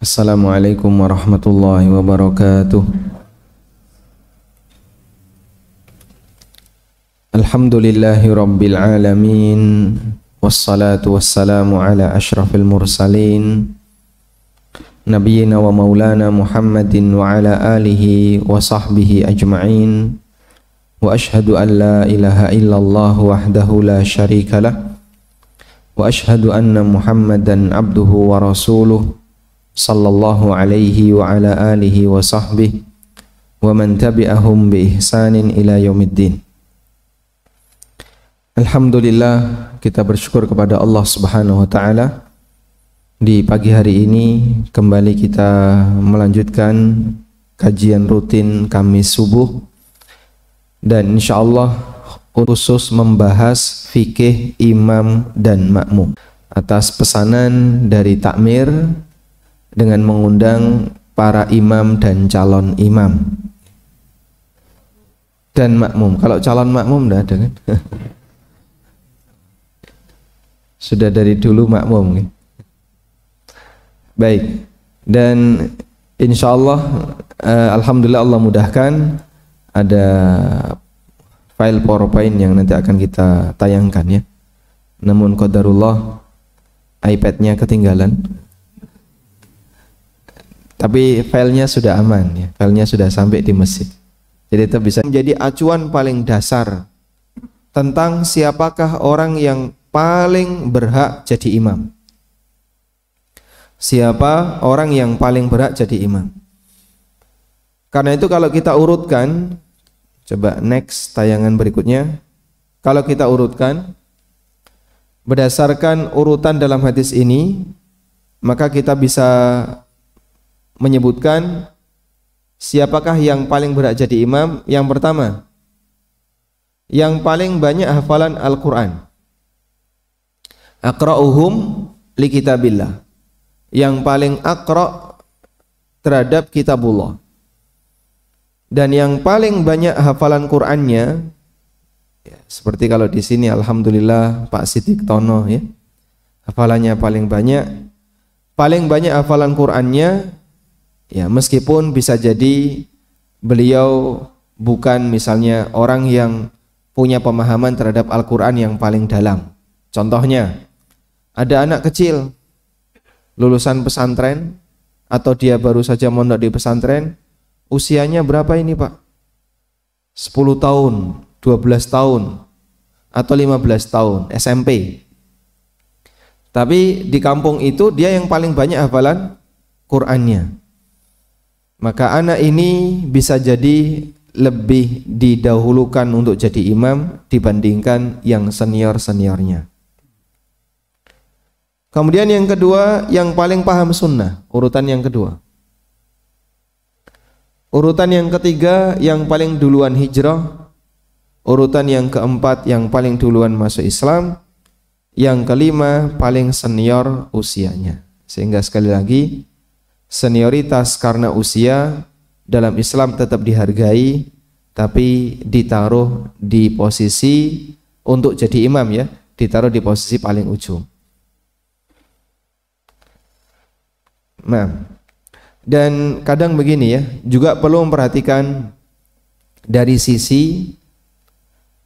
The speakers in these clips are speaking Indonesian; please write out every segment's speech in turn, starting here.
Assalamualaikum warahmatullahi wabarakatuh. Alhamdulillahi rabbil alamin. Wassalatu wassalamu ala ashrafil mursalin Nabiyyina wa maulana Muhammadin wa ala alihi wa sahbihi ajma'in. Wa ashhadu an la ilaha illallah wahdahu la syarika lah. Wa ashhadu anna Muhammadan abduhu wa rasuluh sallallahu alaihi wa ala alihi wa sahbihi wa man tabi'ahum bi ihsanin ila yaumiddin. Alhamdulillah, kita bersyukur kepada Allah Subhanahu wa taala. Di pagi hari ini kembali kita melanjutkan kajian rutin Kamis subuh, dan insyaallah khusus membahas fikih imam dan makmum atas pesanan dari takmir dengan mengundang para imam dan calon imam dan makmum. Kalau calon makmum enggak ada kan? Sudah dari dulu makmum nih. Baik, dan insyaallah alhamdulillah Allah mudahkan ada file PowerPoint yang nanti akan kita tayangkan ya. Namun qadarullah iPad-nya ketinggalan. Tapi filenya sudah aman ya, filenya sudah sampai di masjid. Jadi itu bisa menjadi acuan paling dasar tentang siapakah orang yang paling berhak jadi imam. Siapa orang yang paling berhak jadi imam? Karena itu kalau kita urutkan, coba next tayangan berikutnya. Kalau kita urutkan berdasarkan urutan dalam hadis ini, maka kita bisa menyebutkan siapakah yang paling berhak jadi imam. Yang pertama, yang paling banyak hafalan Al-Quran, aqra'uhum li kitabillah, yang paling aqra' terhadap kitabullah, dan yang paling banyak hafalan Qur'annya ya, seperti kalau di sini alhamdulillah Pak Sidik Tono ya, hafalannya paling banyak hafalan Qur'annya. Ya, meskipun bisa jadi beliau bukan misalnya orang yang punya pemahaman terhadap Al-Quran yang paling dalam. Contohnya, ada anak kecil lulusan pesantren atau dia baru saja mondok di pesantren, usianya berapa ini Pak? 10 tahun, 12 tahun, atau 15 tahun, SMP. Tapi di kampung itu dia yang paling banyak hafalan Qur'annya. Maka anak ini bisa jadi lebih didahulukan untuk jadi imam dibandingkan yang senior-seniornya. Kemudian yang kedua, yang paling paham sunnah, urutan yang kedua. Urutan yang ketiga, yang paling duluan hijrah. Urutan yang keempat, yang paling duluan masuk Islam. Yang kelima, paling senior usianya. Sehingga sekali lagi, senioritas karena usia dalam Islam tetap dihargai, tapi ditaruh di posisi untuk jadi imam ya, ditaruh di posisi paling ujung. Nah, dan kadang begini ya, juga perlu memperhatikan dari sisi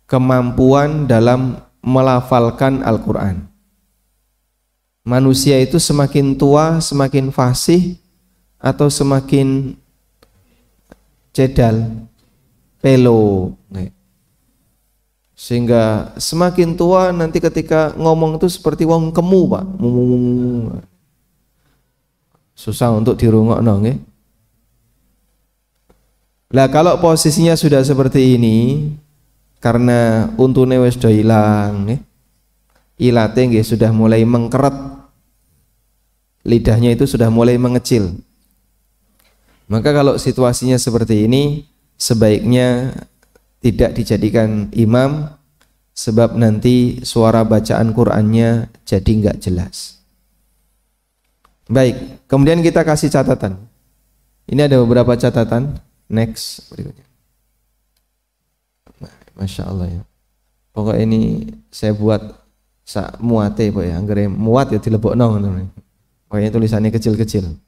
kemampuan dalam melafalkan Al-Quran. Manusia itu semakin tua, semakin fasih, atau semakin cedal, pelo, sehingga semakin tua nanti ketika ngomong itu seperti wong kemu Pak, susah untuk dirungokno nggih. Lah kalau posisinya sudah seperti ini, karena untune wis do ilang nggih, ilate nggih sudah mulai mengkeret, lidahnya itu sudah mulai mengecil. Maka kalau situasinya seperti ini, sebaiknya tidak dijadikan imam, sebab nanti suara bacaan Qur'annya jadi nggak jelas. Baik, kemudian kita kasih catatan. Ini ada beberapa catatan. Next berikutnya. Masya Allah ya. Pokoknya ini saya buat sak muate Pak ya, anggere muat ya dilebokno ngono. Pokoknya tulisannya kecil-kecil.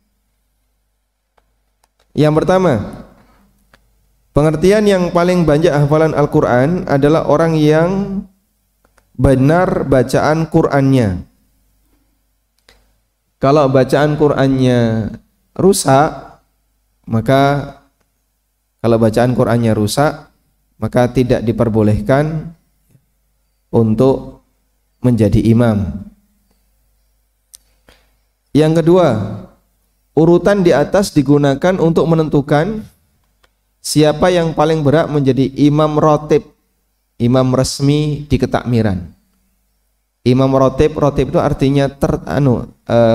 Yang pertama, pengertian yang paling banyak hafalan Al-Quran adalah orang yang benar bacaan Qur'annya. Kalau bacaan Qur'annya rusak, maka tidak diperbolehkan untuk menjadi imam. Yang kedua, urutan di atas digunakan untuk menentukan siapa yang paling berhak menjadi imam rotib, imam resmi di ketakmiran. Imam rotib itu artinya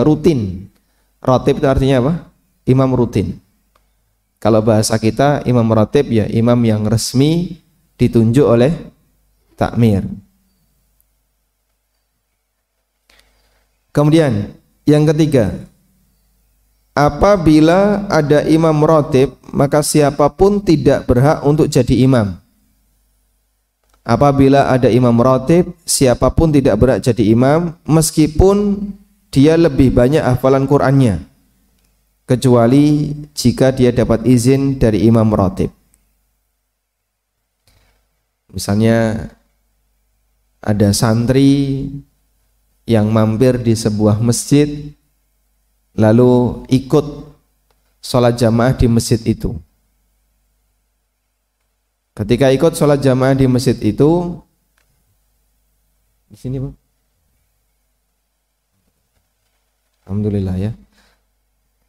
rutin. Rotib itu artinya apa? Imam rutin. Kalau bahasa kita imam rotib ya imam yang resmi ditunjuk oleh takmir. Kemudian yang ketiga, apabila ada imam rotib, maka siapapun tidak berhak untuk jadi imam. Apabila ada imam rotib, siapapun tidak berhak jadi imam, meskipun dia lebih banyak hafalan Qur'annya, kecuali jika dia dapat izin dari imam rotib. Misalnya ada santri yang mampir di sebuah masjid, lalu ikut sholat jamaah di masjid itu. Ketika ikut sholat jamaah di masjid itu, di sini Pak, alhamdulillah ya,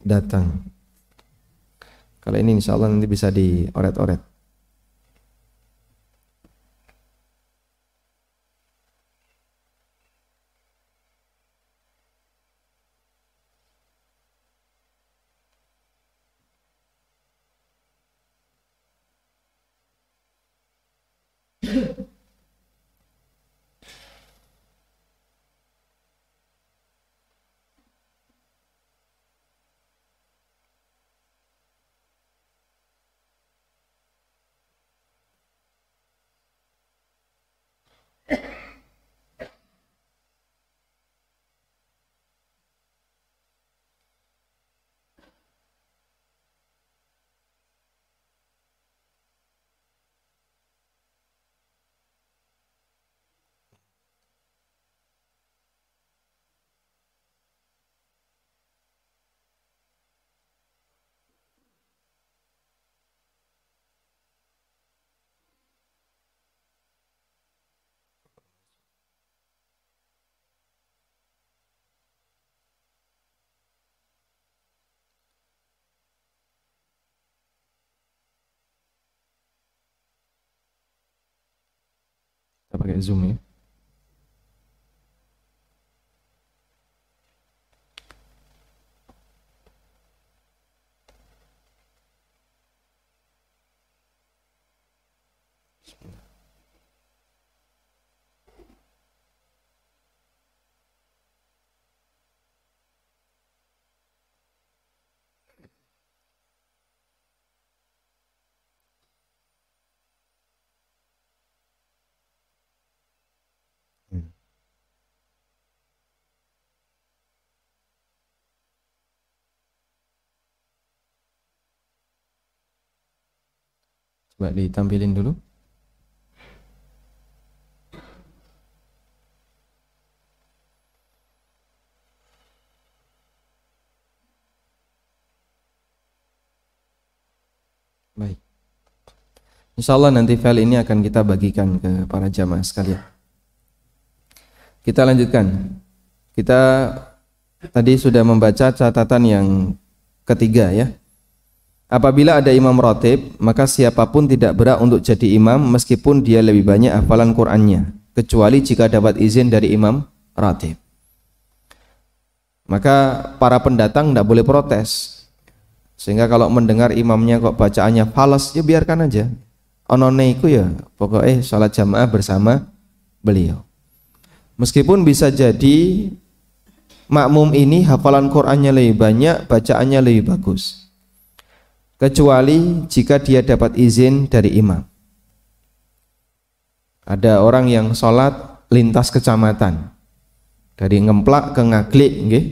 datang. Kalau ini insya Allah nanti bisa dioret-oret. Kita pakai Zoom ya. Coba ditampilin dulu. Baik. Insya Allah nanti file ini akan kita bagikan ke para jamaah sekalian. Kita lanjutkan. Kita tadi sudah membaca catatan yang ketiga ya. Apabila ada imam rotib, maka siapapun tidak berhak untuk jadi imam meskipun dia lebih banyak hafalan Qur'annya, kecuali jika dapat izin dari imam rotib. Maka para pendatang tidak boleh protes. Sehingga kalau mendengar imamnya kok bacaannya falas, ya biarkan aja. Onone iku ya, pokoknya sholat jamaah bersama beliau. Meskipun bisa jadi makmum ini hafalan Qur'annya lebih banyak, bacaannya lebih bagus, kecuali jika dia dapat izin dari imam. Ada orang yang sholat lintas kecamatan, dari Ngemplak ke Ngaglik, nggih.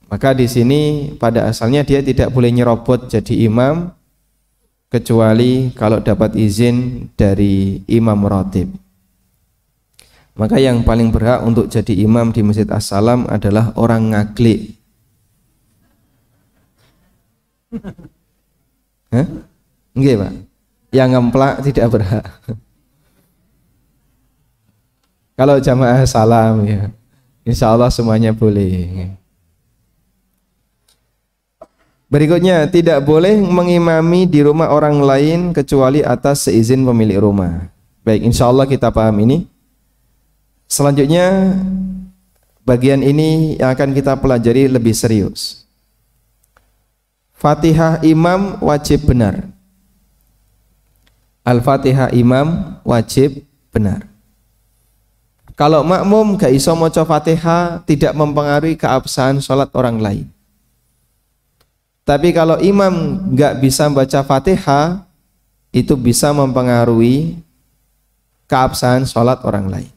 Maka di sini pada asalnya dia tidak boleh nyerobot jadi imam kecuali kalau dapat izin dari imam ratib. Maka yang paling berhak untuk jadi imam di Masjid As-Salam adalah orang ngaglik. Hah? Nggih, Pak. Yang ngemplak tidak berhak. Kalau jamaah salam ya, insya Allah semuanya boleh. Berikutnya, tidak boleh mengimami di rumah orang lain kecuali atas seizin pemilik rumah. Baik, insya Allah kita paham ini. Selanjutnya, bagian ini yang akan kita pelajari lebih serius. Fatihah imam wajib benar. Al-Fatihah imam wajib benar. Kalau makmum gak iso maca Fatihah tidak mempengaruhi keabsahan sholat orang lain. Tapi kalau imam gak bisa baca Fatihah, itu bisa mempengaruhi keabsahan sholat orang lain.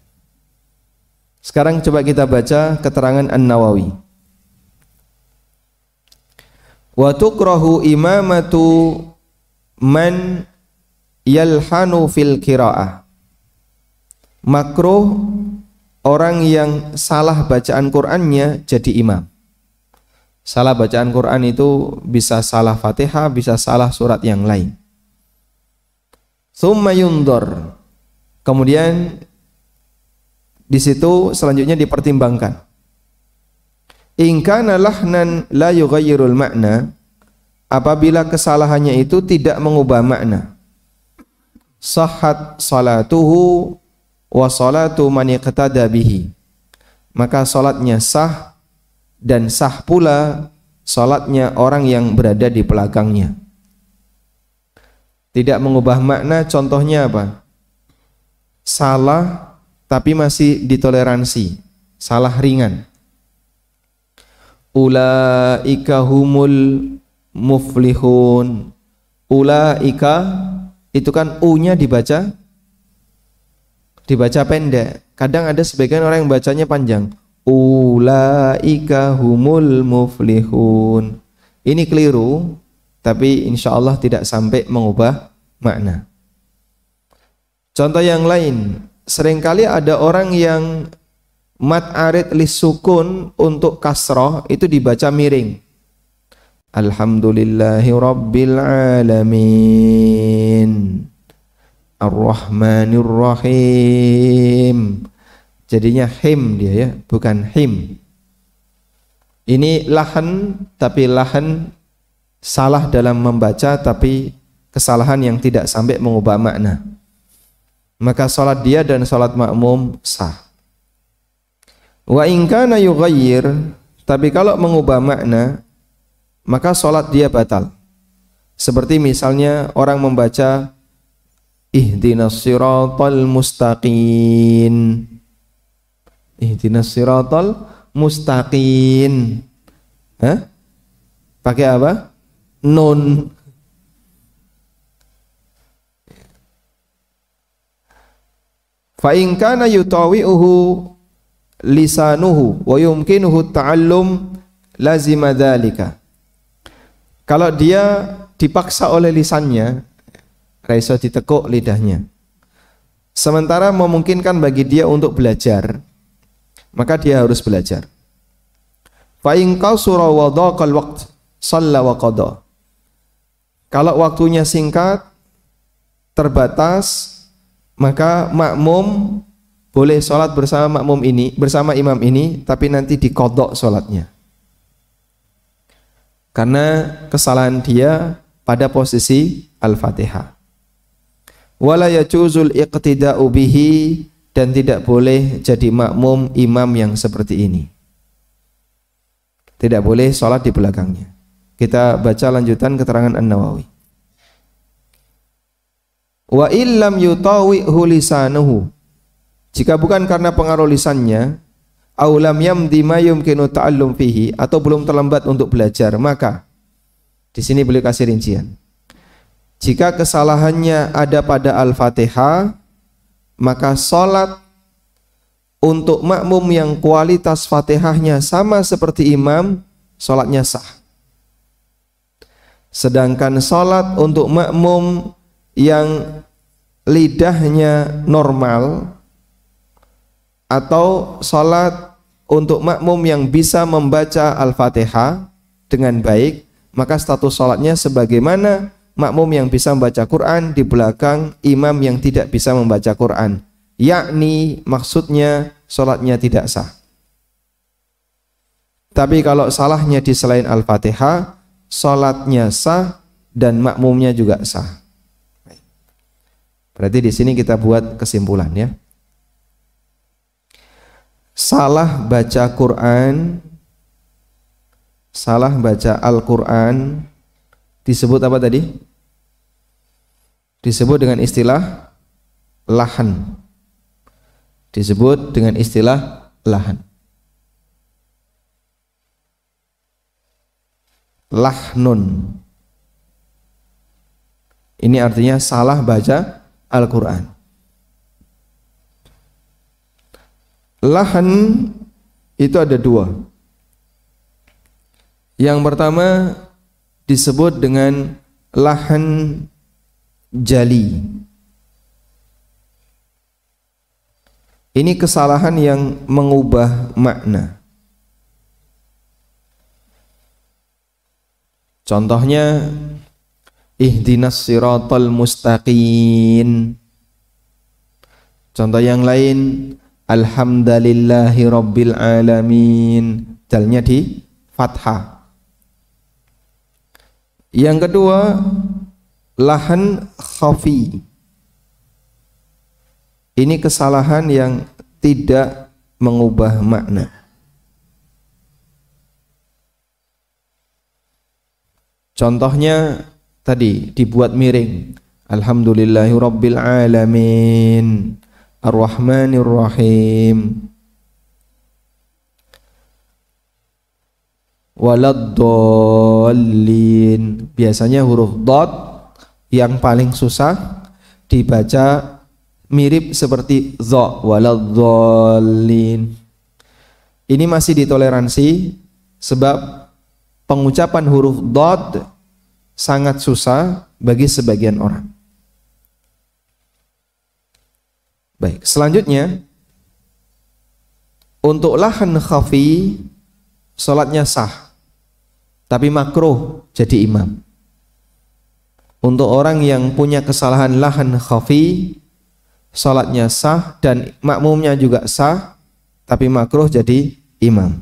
Sekarang coba kita baca keterangan An-Nawawi. Wa tukrahu imamatu man yalhanu fil qiraah. Makruh orang yang salah bacaan Qur'annya jadi imam. Salah bacaan Quran itu bisa salah Fatihah, bisa salah surat yang lain. Tsumma yundor. Kemudian di situ selanjutnya dipertimbangkan. In kana lahnan la yughayyirul makna, apabila kesalahannya itu tidak mengubah makna. Sahhat salatuhu wa salatu man iqtada bihi. Maka salatnya sah dan sah pula salatnya orang yang berada di belakangnya. Tidak mengubah makna, contohnya apa? Salah tapi masih ditoleransi, salah ringan. Ulaika humul muflihun. Ulaika itu kan u-nya dibaca pendek. Kadang ada sebagian orang yang bacanya panjang. Ulaika humul muflihun. Ini keliru, tapi insya Allah tidak sampai mengubah makna. Contoh yang lain, seringkali ada orang yang mad arid lis sukun untuk kasroh itu dibaca miring. Alhamdulillahi rabbil alamin Ar-Rahmanir Rahim. Jadinya him dia ya, bukan him. Ini lahan, tapi lahan salah dalam membaca, tapi kesalahan yang tidak sampai mengubah makna. Maka salat dia dan salat makmum sah. Wa in kana yughayyir, tapi kalau mengubah makna, maka salat dia batal. Seperti misalnya orang membaca ihdinas siratal mustaqim. Ihdinas siratal mustaqim. Hah? Pakai apa? Nun. Fa in kana yutawi'uhu lisanuhu wa yumkinuhu ta'allum lazima dzalika. Kalau dia dipaksa oleh lisannya, raiso ditekuk lidahnya, sementara memungkinkan bagi dia untuk belajar, maka dia harus belajar. Fa in qasura wa dhaqal waqt shalla wa qada. Kalau waktunya singkat, terbatas, maka makmum boleh sholat bersama makmum ini, bersama imam ini, tapi nanti diqadha sholatnya. Karena kesalahan dia pada posisi Al-Fatihah. Wala yajuzul iqtida'u bihi, dan tidak boleh jadi makmum imam yang seperti ini. Tidak boleh sholat di belakangnya. Kita baca lanjutan keterangan An-Nawawi. Wa illam yutawi'hu lisanuhu, jika bukan karena pengaruh lisannya, aw lam yamdi ma yumkinu ta'allum fihi, atau belum terlambat untuk belajar, maka di sini beliau kasih rincian. Jika kesalahannya ada pada Al-Fatihah, maka sholat untuk makmum yang kualitas Fatihahnya sama seperti imam salatnya sah. Sedangkan salat untuk makmum yang lidahnya normal atau salat untuk makmum yang bisa membaca Al-Fatihah dengan baik, maka status salatnya sebagaimana makmum yang bisa membaca Quran di belakang imam yang tidak bisa membaca Quran, yakni maksudnya salatnya tidak sah. Tapi kalau salahnya di selain Al-Fatihah, salatnya sah dan makmumnya juga sah. Berarti di sini kita buat kesimpulan ya. Salah baca Quran, salah baca Al-Quran disebut apa tadi? Disebut dengan istilah lahan. Disebut dengan istilah lahan. Lahnun. Ini artinya salah baca Al-Quran. Lahan itu ada dua. Yang pertama disebut dengan lahan jali. Ini kesalahan yang mengubah makna. Contohnya ihdinas siratal mustaqim. Contoh yang lain alhamdulillahi rabbil alamin. Dalnya di fathah. Yang kedua lahan khafi. Ini kesalahan yang tidak mengubah makna. Contohnya tadi dibuat miring. Alhamdulillahi rabbil alamin. Ar-Rahmanir Rahim. Waladdallin. Biasanya huruf dot yang paling susah dibaca mirip seperti dha, waladdallin. Ini masih ditoleransi sebab pengucapan huruf dot sangat susah bagi sebagian orang. Baik, selanjutnya untuk lahan khafi salatnya sah, tapi makruh jadi imam. Untuk orang yang punya kesalahan lahan khafi, salatnya sah dan makmumnya juga sah, tapi makruh jadi imam.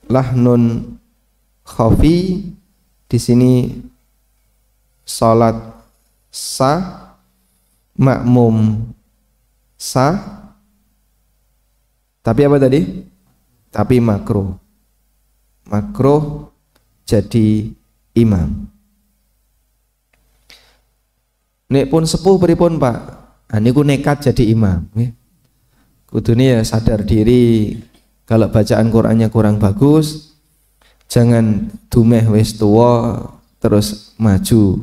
Lahnun khafi di sini salat sah, makmum sah, tapi apa tadi? Tapi makruh. Makruh jadi imam. Nek pun sepuh pripun Pak? Niku nekat jadi imam. Kudune ya sadar diri kalau bacaan Qur'annya kurang bagus, jangan dumeh wis tuwa terus maju.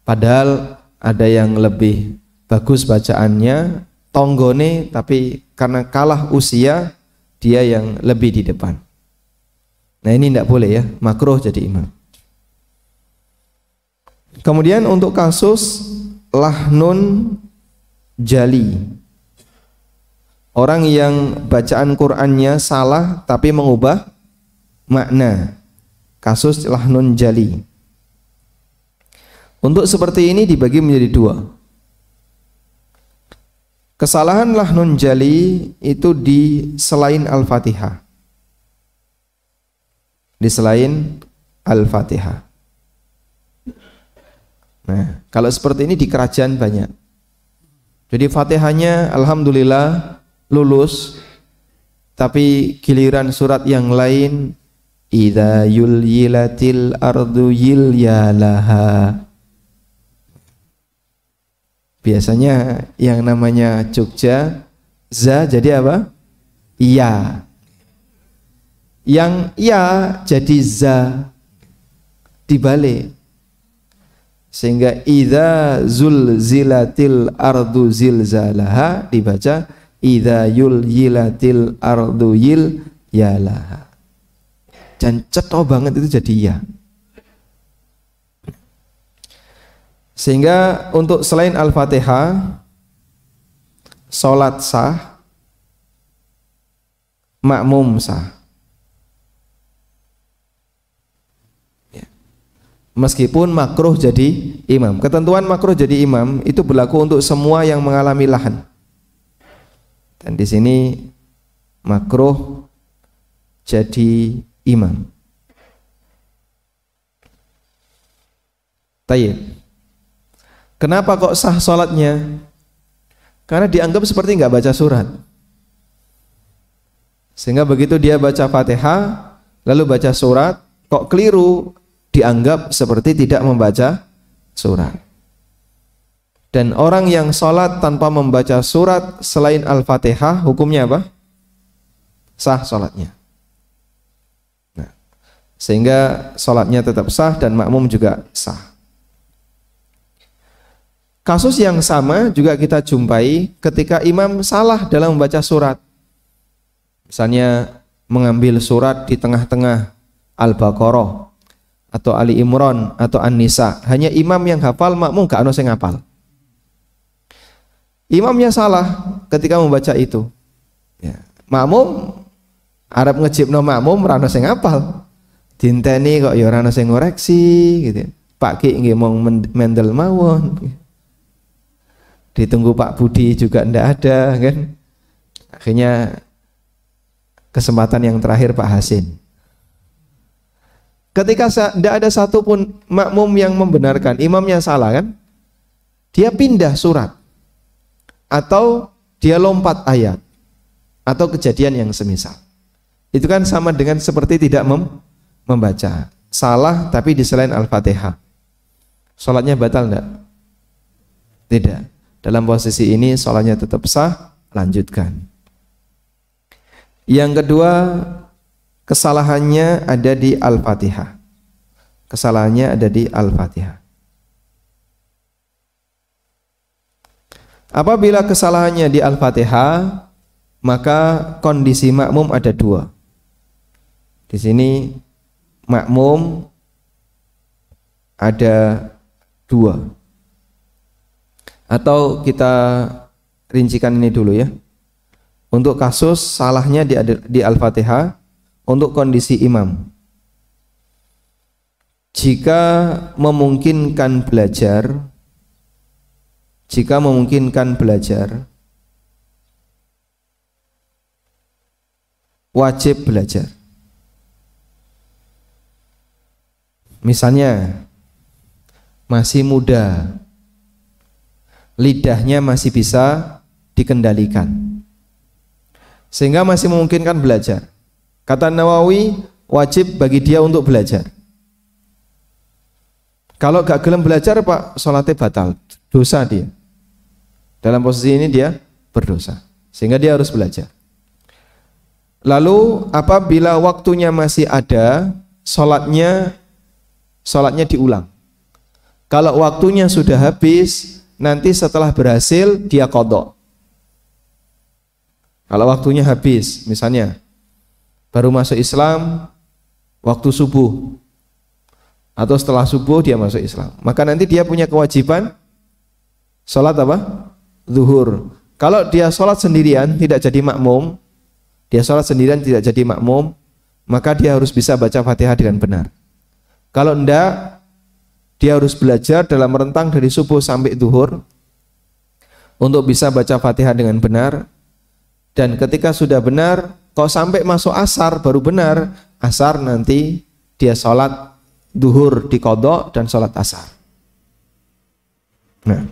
Padahal ada yang lebih bagus bacaannya, tonggone, tapi karena kalah usia dia yang lebih di depan. Nah ini tidak boleh ya, makruh jadi imam. Kemudian untuk kasus lahnun jali, orang yang bacaan Qur'annya salah tapi mengubah makna, kasus lahnun jali. Untuk seperti ini dibagi menjadi dua. Kesalahan lahnun jali itu di selain Al-Fatihah. Di selain Al-Fatihah. Nah, kalau seperti ini di kerajaan banyak. Jadi Fatihahnya alhamdulillah lulus, tapi giliran surat yang lain idza yulyilatil ardu yilyalaha. Biasanya yang namanya Jogja za jadi apa? Iya. Yang ya jadi za, dibalik. Sehingga idza zulzilatil ardu zilzalaha dibaca idza yulyilatil ardu yilyalaha. dan cetho banget itu jadi iya. Sehingga untuk selain Al-Fatihah, sholat sah, makmum sah. Ya. Meskipun makruh jadi imam. Ketentuan makruh jadi imam itu berlaku untuk semua yang mengalami lahan. Dan di sini makruh jadi imam. Tayyib. Kenapa kok sah sholatnya? Karena dianggap seperti nggak baca surat. Sehingga begitu dia baca Fatihah, lalu baca surat, kok keliru, dianggap seperti tidak membaca surat. Dan orang yang sholat tanpa membaca surat selain Al-Fatihah, hukumnya apa? Sah sholatnya. Nah, sehingga sholatnya tetap sah dan makmum juga sah. Kasus yang sama juga kita jumpai ketika imam salah dalam membaca surat. Misalnya mengambil surat di tengah-tengah Al-Baqarah atau Ali Imran atau An-Nisa. Hanya imam yang hafal, makmum gak ono sing hafal. Imamnya salah ketika membaca itu. Ya. Makmum arep ngejibno makmum ora ono sing hafal. Dinteni kok ya ora ono sing ngoreksi gitu. Pak Ki nggih mong mendel mawon. Ditunggu Pak Budi juga ndak ada kan. Akhirnya kesempatan yang terakhir Pak Hasin. Ketika ndak ada satupun makmum yang membenarkan, imamnya salah kan, dia pindah surat atau dia lompat ayat atau kejadian yang semisal. Itu kan sama dengan seperti tidak membaca. Salah tapi di selain Al-Fatihah. Sholatnya batal enggak? Tidak. Dalam posisi ini sholatnya tetap sah, lanjutkan. Yang kedua, kesalahannya ada di Al-Fatihah. Kesalahannya ada di Al-Fatihah. Apabila kesalahannya di Al-Fatihah, maka kondisi makmum ada dua. Di sini makmum ada dua. Atau kita rincikan ini dulu ya. Untuk kasus salahnya di Al-Fatihah, untuk kondisi imam. Jika memungkinkan belajar, wajib belajar. Misalnya masih muda, lidahnya masih bisa dikendalikan, sehingga masih memungkinkan belajar. Kata Nawawi, wajib bagi dia untuk belajar. Kalau gak gelem belajar Pak, sholatnya batal, dosa dia. Dalam posisi ini dia berdosa, sehingga dia harus belajar. Lalu apabila waktunya masih ada, sholatnya diulang. Kalau waktunya sudah habis, nanti setelah berhasil dia qadha. Kalau waktunya habis, misalnya baru masuk Islam waktu subuh atau setelah subuh dia masuk Islam, maka nanti dia punya kewajiban sholat apa? Zuhur. Kalau dia sholat sendirian tidak jadi makmum, maka dia harus bisa baca Fatihah dengan benar. Kalau enggak, dia harus belajar dalam rentang dari subuh sampai zuhur untuk bisa baca Fatihah dengan benar. Dan ketika sudah benar, kalau sampai masuk asar baru benar, asar nanti dia sholat zuhur di qadha dan sholat asar. Nah,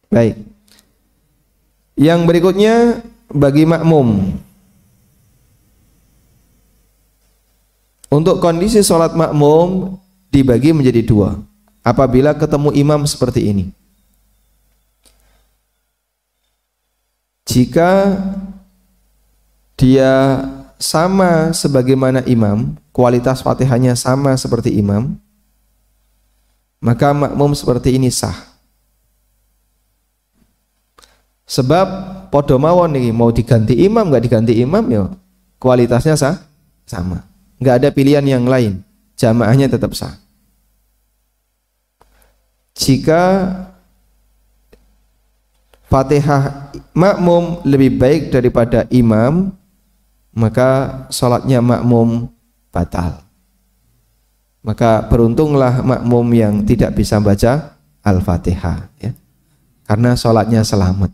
baik. Yang berikutnya bagi makmum. Untuk kondisi sholat makmum dibagi menjadi dua. Apabila ketemu imam seperti ini, jika dia sama sebagaimana imam, kualitas Fatihahnya sama seperti imam, maka makmum seperti ini sah. Sebab podo mawon nih, mau diganti imam nggak diganti imam ya kualitasnya sama. Nggak ada pilihan yang lain, jamaahnya tetap sah. Jika Fatihah makmum lebih baik daripada imam, maka sholatnya makmum batal. Maka beruntunglah makmum yang tidak bisa baca Al-Fatihah, ya, karena sholatnya selamat.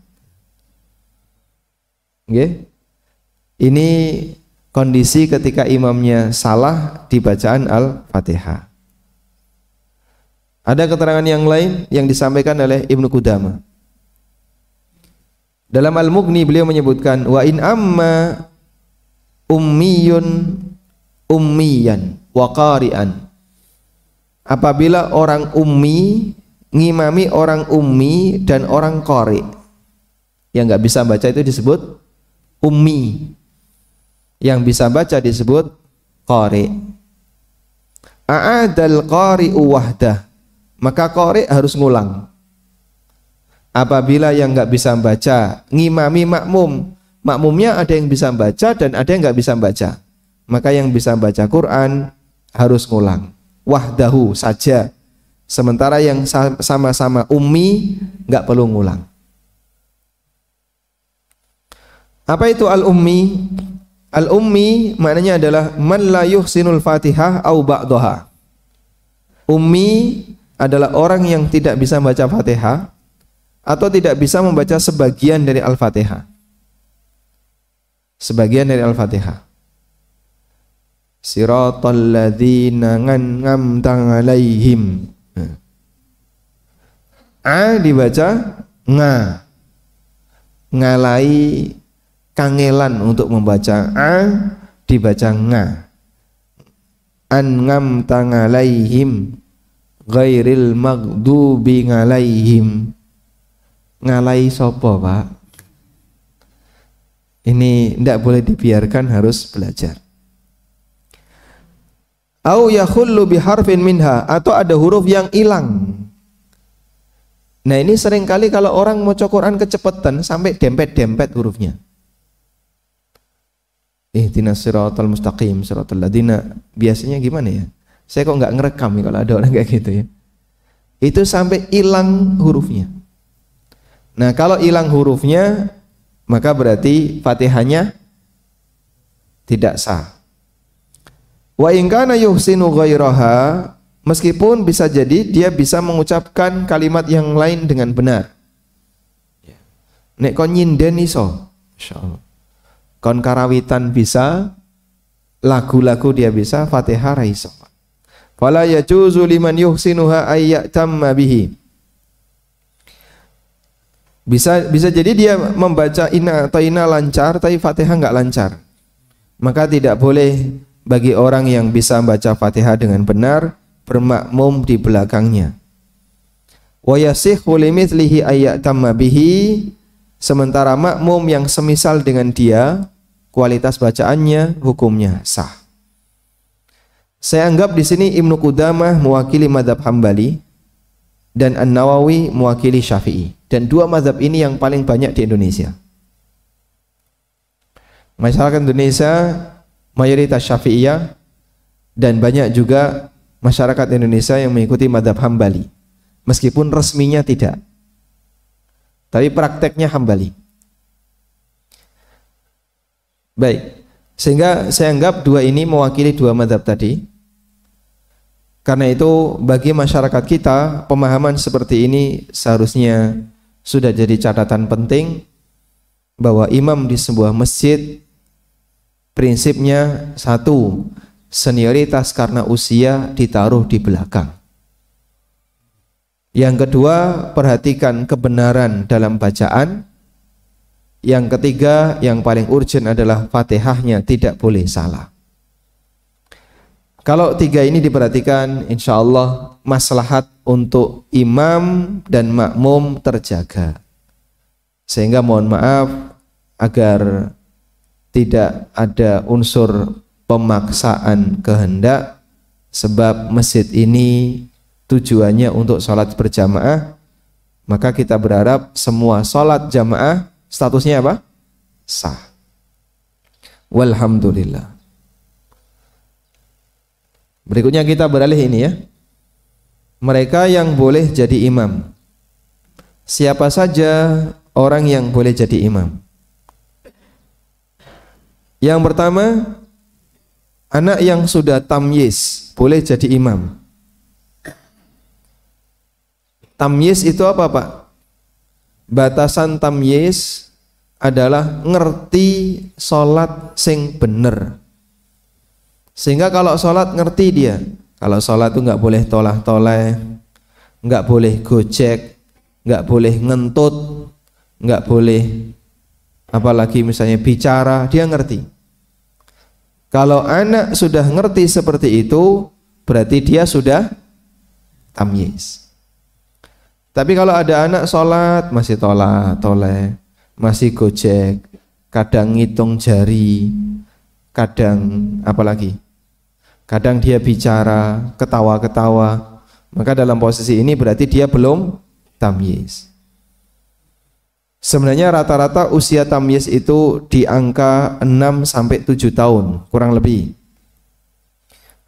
Okay. Ini kondisi ketika imamnya salah di bacaan Al-Fatihah. Ada keterangan yang lain yang disampaikan oleh Ibnu Qudamah. Dalam Al-Mughni beliau menyebutkan, wa in amma ummiyan wa qari'an. Apabila orang ummi ngimami orang ummi dan orang qari, yang nggak bisa baca itu disebut ummi, yang bisa baca disebut qari. A'adal qari'u wahdah, maka qari harus ngulang. Apabila yang nggak bisa baca ngimami makmum, makmumnya ada yang bisa baca dan ada yang nggak bisa baca, maka yang bisa baca Quran harus ngulang wahdahu saja, sementara yang sama-sama ummi nggak perlu ngulang. Apa itu al-ummi? Al-ummi maknanya adalah man la yuhsinul Fatihah au ba'daha. Ummi adalah orang yang tidak bisa baca Fatihah atau tidak bisa membaca sebagian dari Al-Fatihah. Sebagian dari Al-Fatihah. Siratal ladzina an'amta 'alaihim. A dibaca nga. Ngalai kangelan untuk membaca a dibaca nga. An'amta 'alaihim ghairil maghdubi 'alaihim. Ngalai sopo, Pak? Ini tidak boleh dibiarkan, harus belajar. Au yakhullu biharfin minha, atau ada huruf yang hilang. Nah ini seringkali kalau orang mau Quran kecepatan sampai dempet-dempet hurufnya. Ihdinas siratal mustaqim siratal ladzina, biasanya gimana ya? Saya kok nggak ngerekam nih kalau ada orang kayak gitu ya. Itu sampai hilang hurufnya. Nah kalau hilang hurufnya, maka berarti Fatihahnya tidak sah. Wa in kana yuhsinu ghairaha, meskipun bisa jadi dia bisa mengucapkan kalimat yang lain dengan benar. Nek kon nyinden iso, insyaallah. Kon karawitan bisa, lagu-lagu dia bisa, Fatihah ra iso. Fala yajuzu liman yuhsinuha ayyatamma bihi. Bisa jadi dia membaca inna atau inna lancar, tapi Fatihah enggak lancar. Maka tidak boleh bagi orang yang bisa membaca Fatihah dengan benar bermakmum di belakangnya. Wa yasihhu limithlihi ayyatamma bihi, sementara makmum yang semisal dengan dia kualitas bacaannya hukumnya sah. Saya anggap di sini Ibnu Qudamah mewakili mazhab Hambali dan An-Nawawi mewakili Syafi'i, dan dua mazhab ini yang paling banyak di Indonesia. Masyarakat Indonesia mayoritas Syafi'iyah dan banyak juga masyarakat Indonesia yang mengikuti mazhab Hambali, meskipun resminya tidak, tapi prakteknya Hambali. Baik, sehingga saya anggap dua ini mewakili dua mazhab tadi. Karena itu bagi masyarakat kita, pemahaman seperti ini seharusnya sudah jadi catatan penting, bahwa imam di sebuah masjid prinsipnya satu, senioritas karena usia ditaruh di belakang. Yang kedua, perhatikan kebenaran dalam bacaan. Yang ketiga, yang paling urgent adalah Fatihahnya tidak boleh salah. Kalau tiga ini diperhatikan, insya Allah maslahat untuk imam dan makmum terjaga. Sehingga mohon maaf agar tidak ada unsur pemaksaan kehendak, sebab masjid ini tujuannya untuk sholat berjamaah, maka kita berharap semua sholat jamaah statusnya apa? Sah. Walhamdulillah. Berikutnya kita beralih ini ya. Mereka yang boleh jadi imam. Siapa saja orang yang boleh jadi imam? Yang pertama, anak yang sudah tamyiz boleh jadi imam. Tamyiz itu apa, Pak? Batasan tamyiz adalah ngerti sholat sing bener. Sehingga kalau sholat ngerti dia. Kalau sholat itu nggak boleh tolah-toleh, nggak boleh gojek, nggak boleh ngentut, nggak boleh apalagi misalnya bicara, dia ngerti. Kalau anak sudah ngerti seperti itu, berarti dia sudah tamyiz. Tapi kalau ada anak sholat masih tolah-toleh, masih gojek, kadang ngitung jari, kadang apalagi, kadang dia bicara, ketawa-ketawa, maka dalam posisi ini berarti dia belum tamyiz. Sebenarnya rata-rata usia tamyiz itu di angka 6-7 tahun, kurang lebih.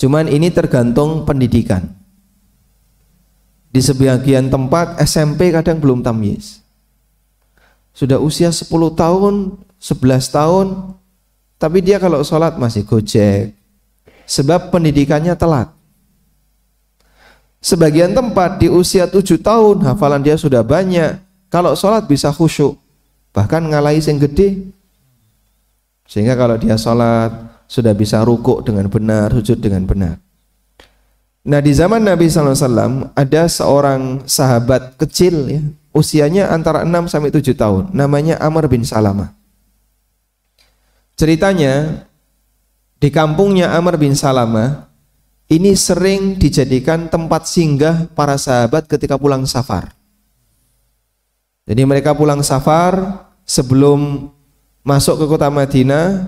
Cuman ini tergantung pendidikan. Di sebagian tempat SMP kadang belum tamyiz. Sudah usia 10 tahun, 11 tahun, tapi dia kalau sholat masih gojek. Sebab pendidikannya telat. Sebagian tempat di usia 7 tahun, hafalan dia sudah banyak. Kalau sholat bisa khusyuk, bahkan ngalahi sing gede. Sehingga kalau dia sholat sudah bisa rukuk dengan benar, sujud dengan benar. Nah, di zaman Nabi SAW ada seorang sahabat kecil ya, usianya antara 6-7 tahun, namanya Amr bin Salamah. Ceritanya di kampungnya Amr bin Salamah ini sering dijadikan tempat singgah para sahabat ketika pulang safar. Jadi mereka pulang safar sebelum masuk ke kota Madinah,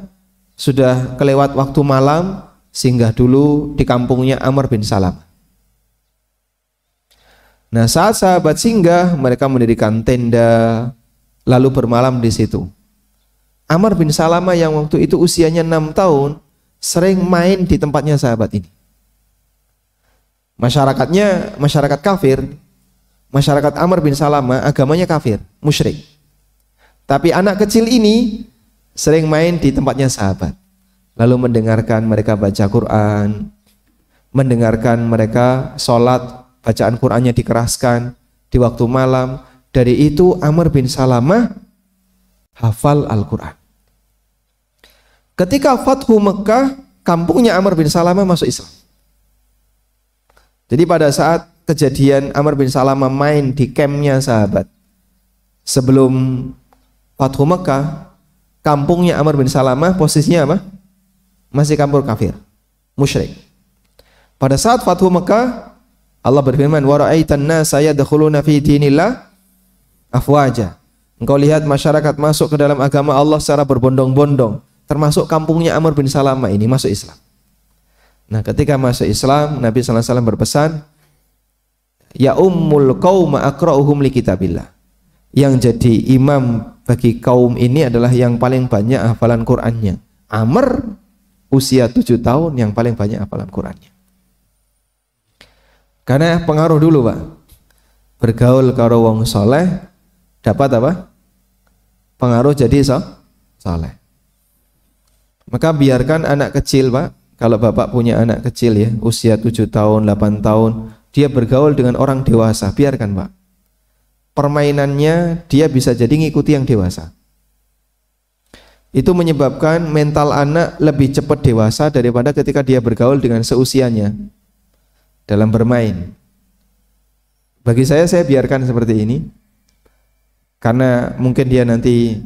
sudah kelewat waktu malam, singgah dulu di kampungnya Amr bin Salamah. Nah, saat sahabat singgah, mereka mendirikan tenda lalu bermalam di situ. Amr bin Salamah yang waktu itu usianya 6 tahun sering main di tempatnya sahabat ini. Masyarakatnya masyarakat kafir. Masyarakat Amr bin Salamah agamanya kafir, musyrik. Tapi anak kecil ini sering main di tempatnya sahabat. Lalu mendengarkan mereka baca Quran, mendengarkan mereka sholat, bacaan Qurannya dikeraskan di waktu malam. Dari itu Amr bin Salamah hafal Al-Quran. Ketika Fathu Mekah, kampungnya Amr bin Salamah masuk Islam. Jadi pada saat kejadian Amr bin Salamah main di campnya sahabat, sebelum Fathu Mekah, kampungnya Amr bin Salamah posisinya apa? Masih kampung kafir, musyrik. Pada saat Fathu Mekah, Allah berfirman, "Wa ra'aitan nasa yadkhuluna fi dinillah afwaja." Engkau lihat masyarakat masuk ke dalam agama Allah secara berbondong-bondong, termasuk kampungnya Amr bin Salamah ini masuk Islam. Nah, ketika masuk Islam, Nabi sallallahu alaihi wasallam berpesan, "Ya ummul qauma aqra'uhum li kitabillah." Yang jadi imam bagi kaum ini adalah yang paling banyak hafalan Qur'annya. Amr usia 7 tahun yang paling banyak hafalan Qur'annya. Karena pengaruh dulu, Pak. Bergaul karo wong soleh dapat apa? Pengaruh jadi soleh. Maka biarkan anak kecil, Pak. Kalau Bapak punya anak kecil ya, usia 7 tahun, 8 tahun, dia bergaul dengan orang dewasa, biarkan, Pak. Permainannya dia bisa jadi ngikuti yang dewasa. Itu menyebabkan mental anak lebih cepat dewasa daripada ketika dia bergaul dengan seusianya dalam bermain. Bagi saya biarkan seperti ini karena mungkin dia nanti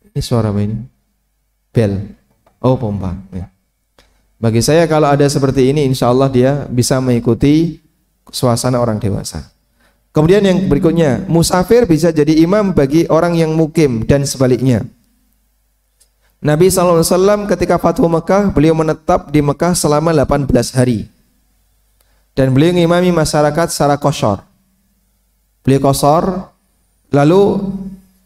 ini suara apa ini? Bel. Oh, pompa ya. Bagi saya kalau ada seperti ini, insya Allah dia bisa mengikuti suasana orang dewasa. Kemudian yang berikutnya, musafir bisa jadi imam bagi orang yang mukim dan sebaliknya. Nabi SAW ketika Fathu Mekah, beliau menetap di Mekah selama 18 hari. Dan beliau mengimami masyarakat secara qosyar. beliau qashar, lalu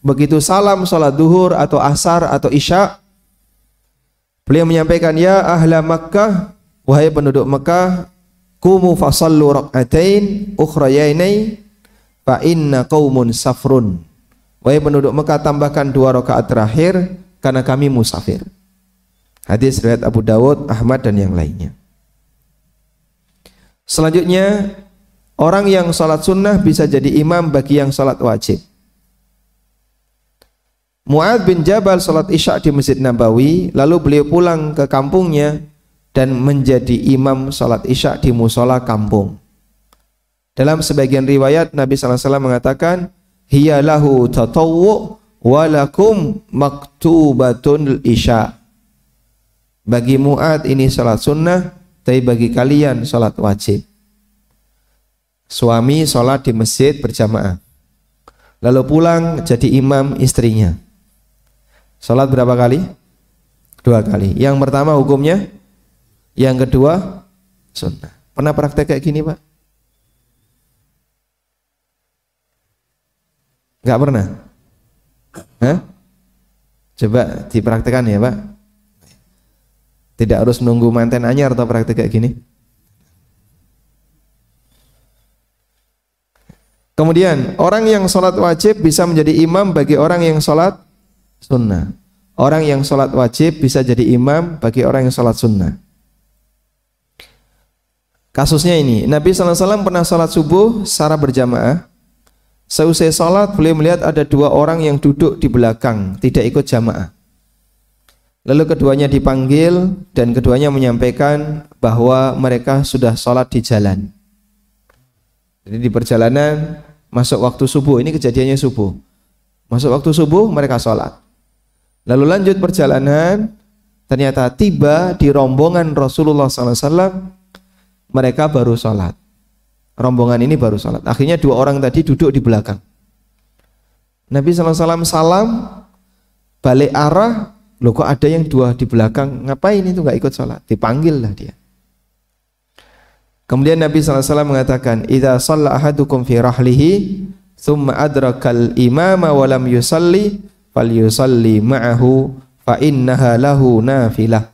begitu salam salat duhur atau asar atau isya, beliau menyampaikan, ya ahla Makkah, wahai penduduk Makkah, qumu fasallu rak'atain ukhrayainai fa inna qaumun safrun. Wahai penduduk Makkah, tambahkan 2 rakaat terakhir karena kami musafir. Hadis riwayat Abu Dawud, Ahmad dan yang lainnya. Selanjutnya, orang yang salat sunnah bisa jadi imam bagi yang salat wajib. Mu'adz bin Jabal salat isya di Masjid Nabawi, lalu beliau pulang ke kampungnya dan menjadi imam salat isya di musola kampung. Dalam sebagian riwayat Nabi SAW mengatakan, hiya lahu tatawwu' walakum maktubatun isya. Bagi Mu'adz ini salat sunnah, tapi bagi kalian salat wajib. Suami salat di masjid berjamaah, lalu pulang jadi imam istrinya. Salat berapa kali? 2 kali. Yang pertama hukumnya, yang kedua sunnah. Pernah praktek kayak gini, Pak? Enggak pernah? Hah? Coba dipraktekkan ya, Pak. Tidak harus menunggu manten anyar atau praktek kayak gini. Kemudian orang yang sholat wajib bisa menjadi imam bagi orang yang sholat sunnah. Orang yang sholat wajib bisa jadi imam bagi orang yang sholat sunnah. Kasusnya ini, Nabi SAW pernah sholat subuh secara berjamaah. Seusai sholat beliau melihat ada 2 orang yang duduk di belakang, tidak ikut jamaah. Lalu keduanya dipanggil dan keduanya menyampaikan bahwa mereka sudah sholat di jalan. Jadi di perjalanan masuk waktu subuh, ini kejadiannya subuh. Masuk waktu subuh mereka sholat. Lalu lanjut perjalanan, ternyata tiba di rombongan Rasulullah SAW, mereka baru sholat. Rombongan ini baru sholat. Akhirnya 2 orang tadi duduk di belakang. Nabi SAW salam, balik arah. Loh kok ada yang 2 di belakang, ngapain itu nggak ikut sholat? Dipanggil lah dia. Kemudian Nabi SAW mengatakan, idza shalla ahadukum fi rahlihi thumma adrakal imama wa lam yusalli falyusalli ma'ahu fa innaha lahu nafilah.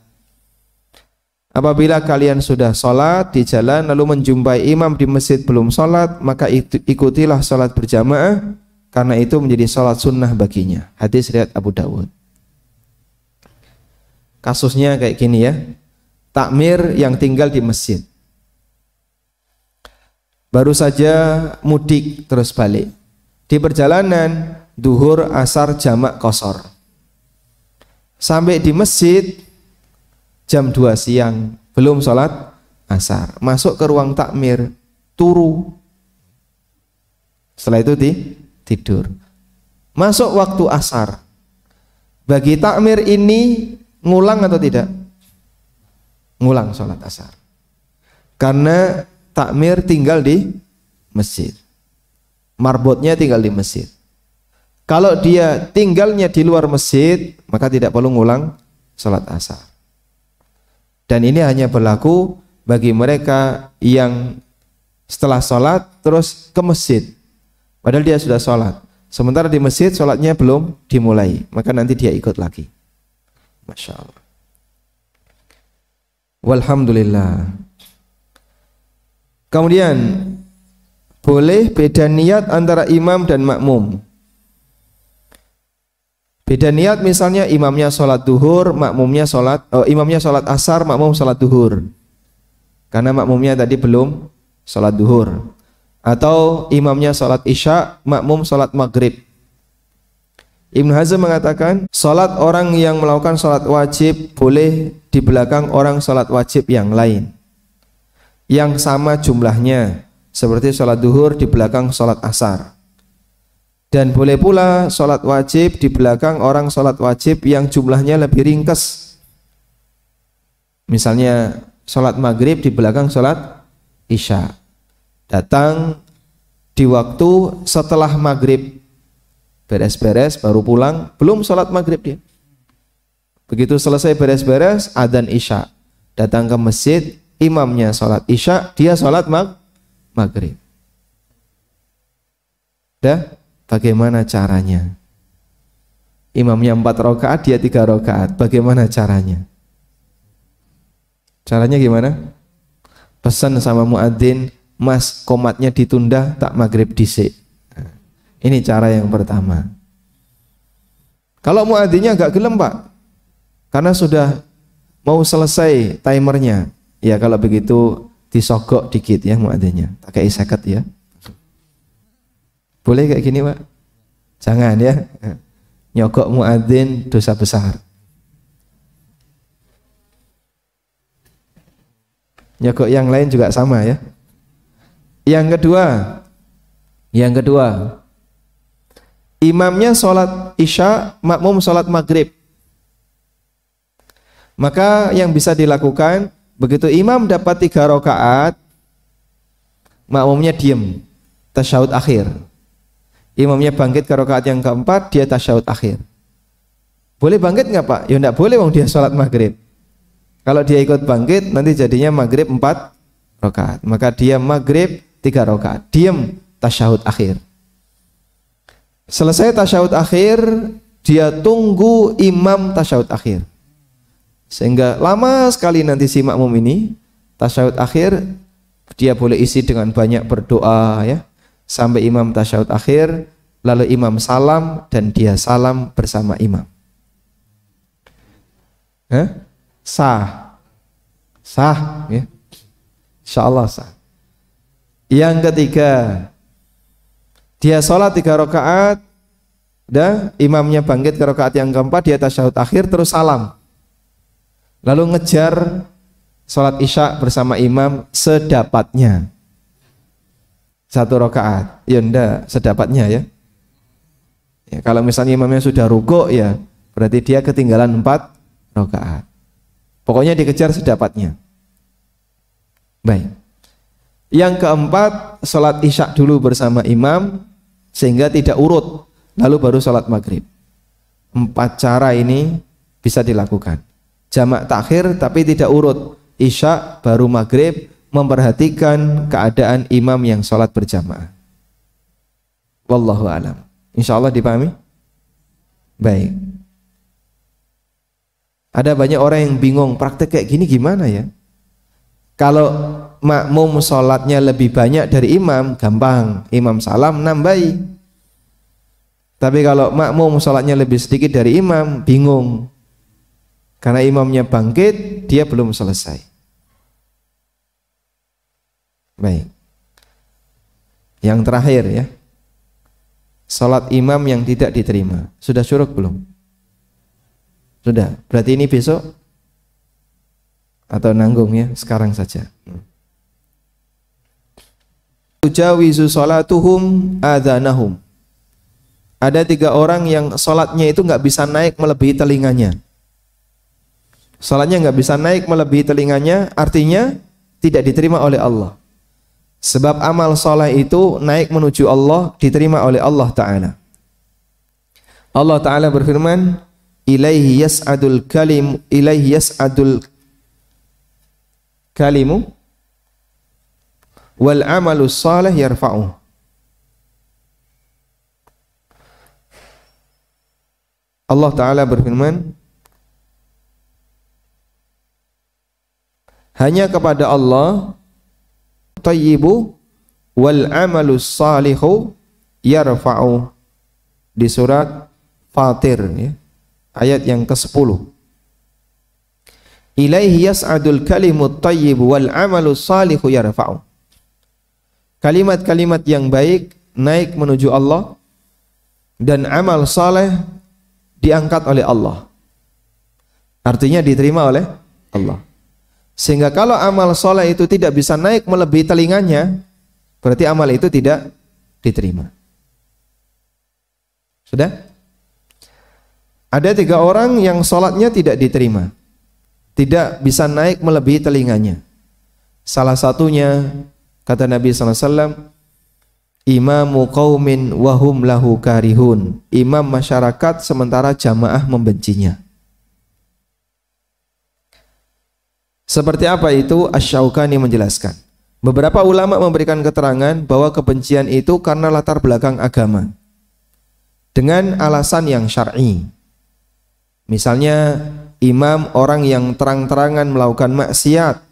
Apabila kalian sudah sholat di jalan lalu menjumpai imam di masjid belum sholat, maka ikutilah sholat berjamaah karena itu menjadi sholat sunnah baginya. Hadis riwayat Abu Dawud. Kasusnya kayak gini ya, takmir yang tinggal di masjid, baru saja mudik terus balik, di perjalanan duhur asar jamak qashar, sampai di masjid jam 2 siang belum sholat asar, masuk ke ruang takmir, turu, setelah itu tidur, masuk waktu asar. Bagi takmir ini ngulang atau tidak? Ngulang sholat asar. Karena takmir tinggal di masjid, marbotnya tinggal di masjid. Kalau dia tinggalnya di luar masjid, maka tidak perlu ngulang sholat asar. Dan ini hanya berlaku bagi mereka yang setelah sholat terus ke masjid, padahal dia sudah sholat. Sementara di masjid sholatnya belum dimulai, maka nanti dia ikut lagi. Masya Allah. Walhamdulillah. Kemudian boleh beda niat antara imam dan makmum. Beda niat misalnya imamnya sholat duhur, imamnya sholat asar, makmum sholat duhur. Karena makmumnya tadi belum sholat duhur. Atau imamnya sholat isya, makmum sholat maghrib. Ibnu Hazm mengatakan, sholat orang yang melakukan sholat wajib boleh di belakang orang sholat wajib yang lain, yang sama jumlahnya, seperti sholat duhur di belakang sholat asar. Dan boleh pula sholat wajib di belakang orang sholat wajib yang jumlahnya lebih ringkas. Misalnya sholat maghrib di belakang sholat isya. Datang di waktu setelah maghrib, beres-beres baru pulang, belum sholat maghrib dia. Begitu selesai beres-beres, adzan isya, datang ke masjid, imamnya sholat isya, dia sholat maghrib. Bagaimana caranya? Imamnya 4 rakaat, dia 3 rakaat. Bagaimana caranya? Caranya gimana? Pesan sama muadzin, Mas, qomatnya ditunda, tak maghrib dhisik. Ini cara yang pertama. Kalau muadzinnya agak gelem, Pak, karena sudah mau selesai timernya, ya kalau begitu disogok dikit ya muadzinnya, pakai 50 ya. Boleh kayak gini, Pak? Jangan ya. Nyogok muadzin dosa besar. Nyogok yang lain juga sama ya. Yang kedua, imamnya sholat isya, makmum sholat maghrib. Maka yang bisa dilakukan, begitu imam dapat 3 rakaat, makmumnya diem, tasyahud akhir. Imamnya bangkit ke rakaat yang keempat, dia tasyahud akhir. Boleh bangkit nggak, Pak? Ya enggak boleh, wong dia sholat maghrib. Kalau dia ikut bangkit, nanti jadinya maghrib 4 rakaat. Maka dia maghrib 3 rakaat, diem, tasyahud akhir. Selesai tasyahud akhir, dia tunggu imam tasyahud akhir. Sehingga lama sekali nanti si makmum ini tasyahud akhir, dia boleh isi dengan banyak berdoa ya, sampai imam tasyahud akhir, lalu imam salam dan dia salam bersama imam. Sah ya. Insyaallah sah. Yang ketiga, dia sholat 3 rakaat, imamnya bangkit ke rakaat yang keempat, dia tasyahud akhir terus salam, lalu ngejar sholat isya bersama imam sedapatnya 1 rakaat. Ya enggak, sedapatnya ya. Kalau misalnya imamnya sudah rukuk, ya berarti dia ketinggalan 4 rakaat. Pokoknya dikejar sedapatnya. Baik. Yang keempat, sholat isya dulu bersama imam sehingga tidak urut, lalu baru sholat maghrib. 4 cara ini bisa dilakukan. Jamak takhir tapi tidak urut, isya baru maghrib, memperhatikan keadaan imam yang sholat berjamaah. Wallahu alam. Insyaallah dipahami? Baik. Ada banyak orang yang bingung, praktek kayak gini gimana ya? Kalau makmum sholatnya lebih banyak dari imam, gampang, imam salam nambahi. Tapi kalau makmum sholatnya lebih sedikit dari imam, bingung, karena imamnya bangkit, dia belum selesai. Baik. Yang terakhir ya, sholat imam yang tidak diterima. Sudah syuruk belum? Sudah, berarti ini besok atau nanggung ya, sekarang saja. Tujawizu sholatuhum adhanahum. Ada 3 orang yang sholatnya itu nggak bisa naik melebihi telinganya. Sholatnya nggak bisa naik melebihi telinganya, artinya tidak diterima oleh Allah. Sebab amal sholat itu naik menuju Allah, diterima oleh Allah Ta'ala. Allah Ta'ala berfirman, ilaihi yas'adul kalimu wal amalu salih yarfa'u. Allah Ta'ala berfirman, hanya kepada Allah tayyibu wal amalu salihu yarfa'u, di surat Fatir ya, ayat yang ke-10. Ilaihi yas'adul kalimut tayyib wal amalu salihu yarfa'u. Kalimat-kalimat yang baik naik menuju Allah dan amal saleh diangkat oleh Allah. Artinya diterima oleh Allah. Sehingga kalau amal saleh itu tidak bisa naik melebihi telinganya, berarti amal itu tidak diterima. Sudah? Ada 3 orang yang sholatnya tidak diterima, tidak bisa naik melebihi telinganya. Salah satunya, kata Nabi SAW, imamu qaumin wahum lahu karihun, imam masyarakat sementara jamaah membencinya. Seperti apa itu? Asy-Syaukani menjelaskan, Beberapa ulama memberikan keterangan bahwa kebencian itu karena latar belakang agama dengan alasan yang syar'i. Misalnya imam orang yang terang-terangan melakukan maksiat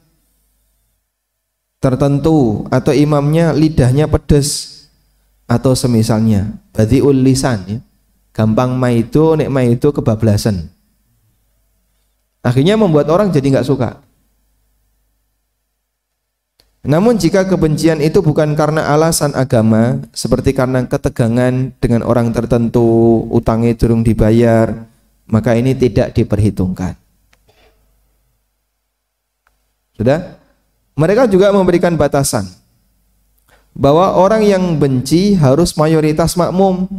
tertentu, atau imamnya lidahnya pedes, atau semisalnya badhi'ul lisan, ya, gampang maido, nek maido kebablasan, akhirnya membuat orang jadi nggak suka. Namun jika kebencian itu bukan karena alasan agama, seperti karena ketegangan dengan orang tertentu, utangnya durung dibayar, maka ini tidak diperhitungkan. Sudah? Mereka juga memberikan batasan bahwa orang yang benci harus mayoritas makmum.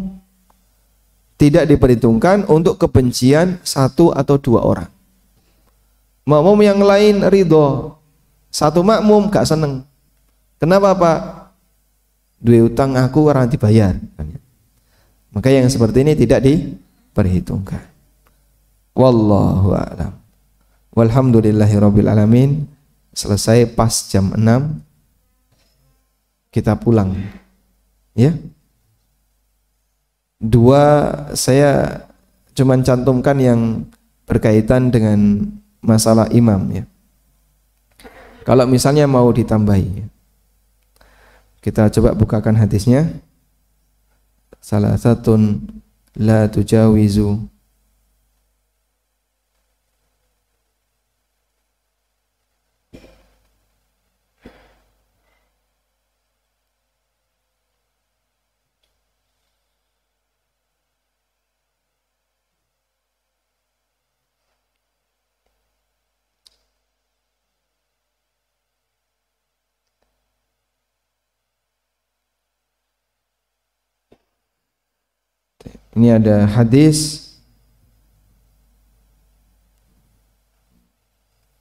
Tidak diperhitungkan untuk kebencian satu atau dua orang. Makmum yang lain ridho, satu makmum gak seneng. Kenapa Pak? Duit utang aku orang dibayar. Maka yang seperti ini tidak diperhitungkan. Wallahu a'lam. Walhamdulillahirabbil alamin. Selesai pas jam 6 kita pulang. Ya. Dua saya cuman cantumkan yang berkaitan dengan masalah imam, ya. Kalau misalnya mau ditambahi, kita coba bukakan hadisnya. Salah satun la tujawizu ini ada hadis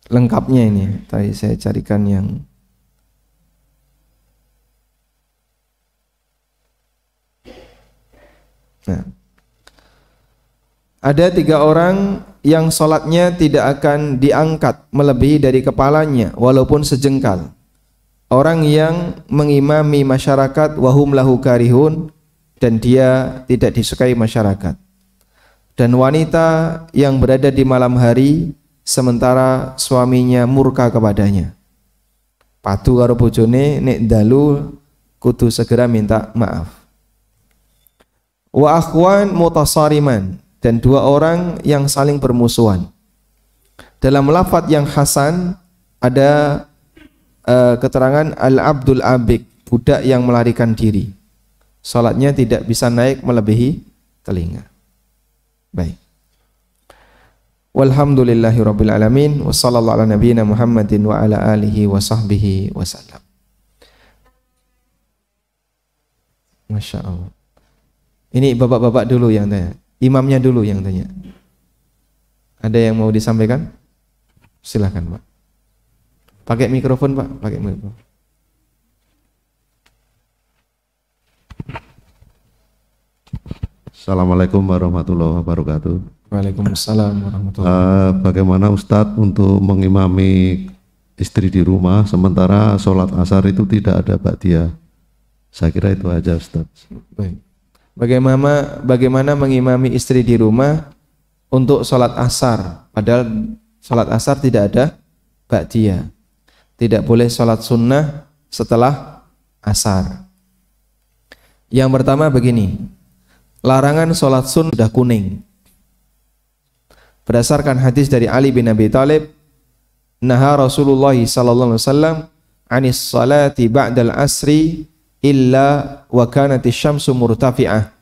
lengkapnya ini. Tadi saya carikan yang ada 3 orang yang sholatnya tidak akan diangkat melebihi dari kepalanya walaupun sejengkal. Orang yang mengimami masyarakat wahum lahu karihun, dan dia tidak disukai masyarakat. Dan wanita yang berada di malam hari sementara suaminya murka kepadanya. Patu karo bojone nek dalu kudu segera minta maaf. Wa akhwan mutasariman, dan 2 orang yang saling bermusuhan. Dalam lafaz yang hasan ada keterangan al-abdul abik, budak yang melarikan diri. Salatnya tidak bisa naik melebihi telinga. Baik. Walhamdulillahirabbil alamin, wassallallahu ala nabiyyina Muhammadin wa ala alihi wa sahbihi wasallam. Masya Allah. Ini bapak-bapak dulu yang tanya, imamnya dulu yang tanya. Ada yang mau disampaikan? Silakan Pak. Pakai mikrofon Pak, pakai mikrofon. Assalamualaikum warahmatullahi wabarakatuh. Waalaikumsalam warahmatullahi wabarakatuh. Bagaimana Ustadz untuk mengimami istri di rumah sementara sholat asar itu tidak ada ba'diyah? Saya kira itu aja Ustadz. Baik. Bagaimana mengimami istri di rumah untuk sholat asar, padahal sholat asar tidak ada ba'diyah. Tidak boleh sholat sunnah setelah asar. Yang pertama begini, larangan sholat sunnah sudah kuning. Berdasarkan hadis dari Ali bin Abi Thalib, naha Rasulullah sallallahu alaihi wasallam anis salati ba'dal asri illa wa kanati syamsu murtafi'ah.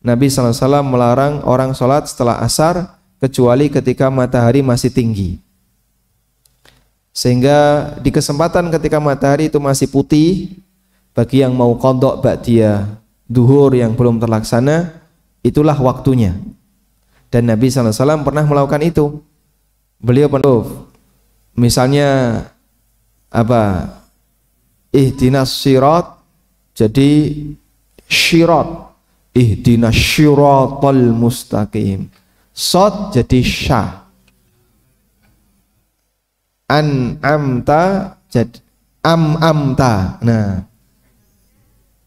Nabi sallallahu alaihi wasallam melarang orang sholat setelah asar kecuali ketika matahari masih tinggi. Sehingga di kesempatan ketika matahari itu masih putih, bagi yang mau qadha ba'diyah duhur yang belum terlaksana, itulah waktunya. Dan Nabi SAW pernah melakukan itu. Beliau pernah, misalnya apa, ihdinas sirat, jadi syirat, ihdinas syiratal mustaqim, sod jadi syah, an'amta jadi Amta. Nah,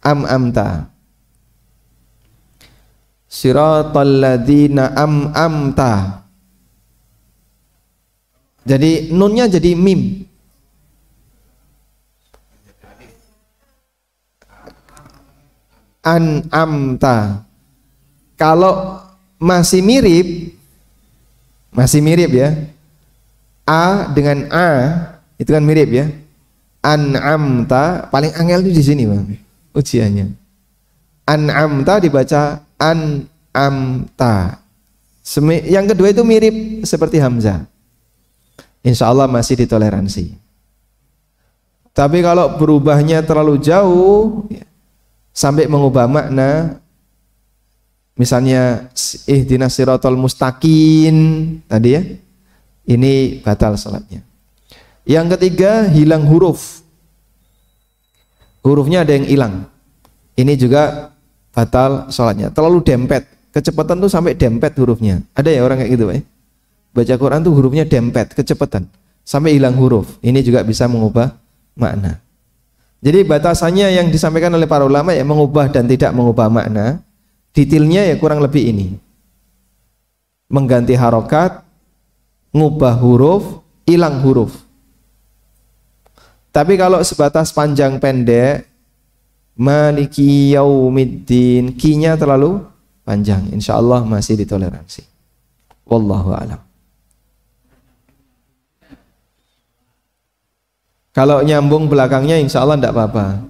amta. Siratal ladzina amta. Jadi nunnya jadi mim. An'amta. Kalau masih mirip ya. A dengan A itu kan mirip ya. An'amta paling angel itu di sini Bang. Ujiannya. An'amta dibaca an'amta. Yang kedua itu mirip seperti hamzah. Insya Allah masih ditoleransi. Tapi kalau berubahnya terlalu jauh ya, sampai mengubah makna, misalnya ihdinas siratal mustaqim tadi ya, ini batal salatnya. Yang ketiga, hilang hurufnya ada yang hilang, ini juga batal salatnya. Terlalu dempet, kecepatan tuh sampai dempet hurufnya. Ada ya orang kayak gitu Pak? Baca Quran tuh hurufnya dempet, kecepatan sampai hilang huruf, ini juga bisa mengubah makna. Jadi batasannya yang disampaikan oleh para ulama ya mengubah dan tidak mengubah makna. Detailnya ya kurang lebih ini. Mengganti harokat, ngubah huruf, hilang huruf. Tapi kalau sebatas panjang pendek, maliki yaumiddin, kinya terlalu panjang, insya Allah masih ditoleransi. Wallahu a'lam. Kalau nyambung belakangnya insya Allah tidak apa-apa.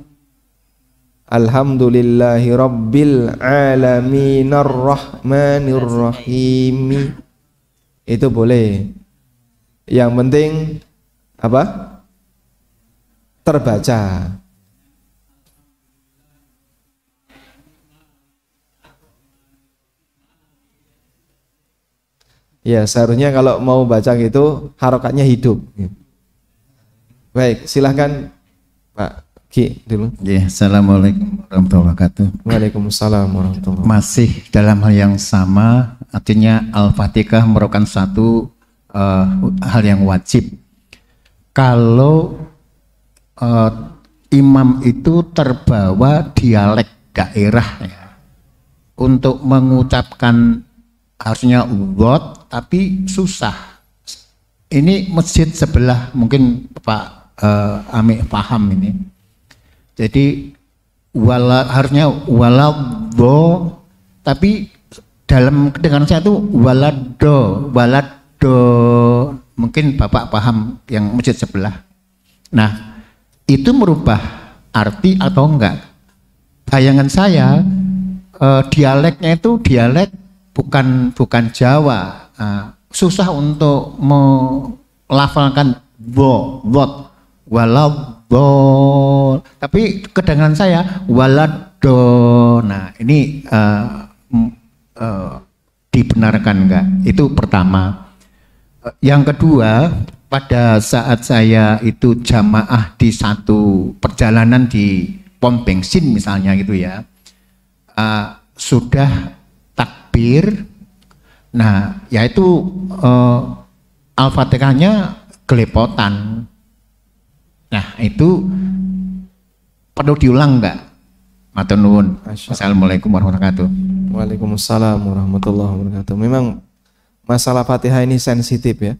Alhamdulillahi rabbil alamin arrahmanir rahim. Itu boleh. Yang penting apa? Terbaca. Ya seharusnya kalau mau baca gitu harokatnya hidup. Baik, silahkan Pak Ki dulu. Ya, assalamualaikum warahmatullahi wabarakatuh. Waalaikumsalam warahmatullahi wabarakatuh. Masih dalam hal yang sama, artinya Al-Fatihah merupakan satu hal yang wajib. Kalau imam itu terbawa dialek daerah ya, untuk mengucapkan harusnya word tapi susah. Ini masjid sebelah mungkin Pak Ami paham ini. Jadi harusnya walado, tapi dalam kedengaran saya itu walado. Mungkin Bapak paham yang masjid sebelah. Nah, itu merubah arti atau enggak? Bayangan saya dialeknya itu dialek bukan Jawa. Susah untuk melafalkan wot. Waladol, tapi kedengaran saya walado. Nah ini dibenarkan enggak? Itu pertama. Yang kedua, pada saat saya itu jamaah di satu perjalanan di pom bensin misalnya gitu ya, sudah takbir. Nah yaitu Al-Fatihahnya gelepotan. Nah itu perlu diulang enggak? Matur nuwun. Assalamualaikum warahmatullahi wabarakatuh. Waalaikumsalam warahmatullahi wabarakatuh. Memang masalah Fatihah ini sensitif ya.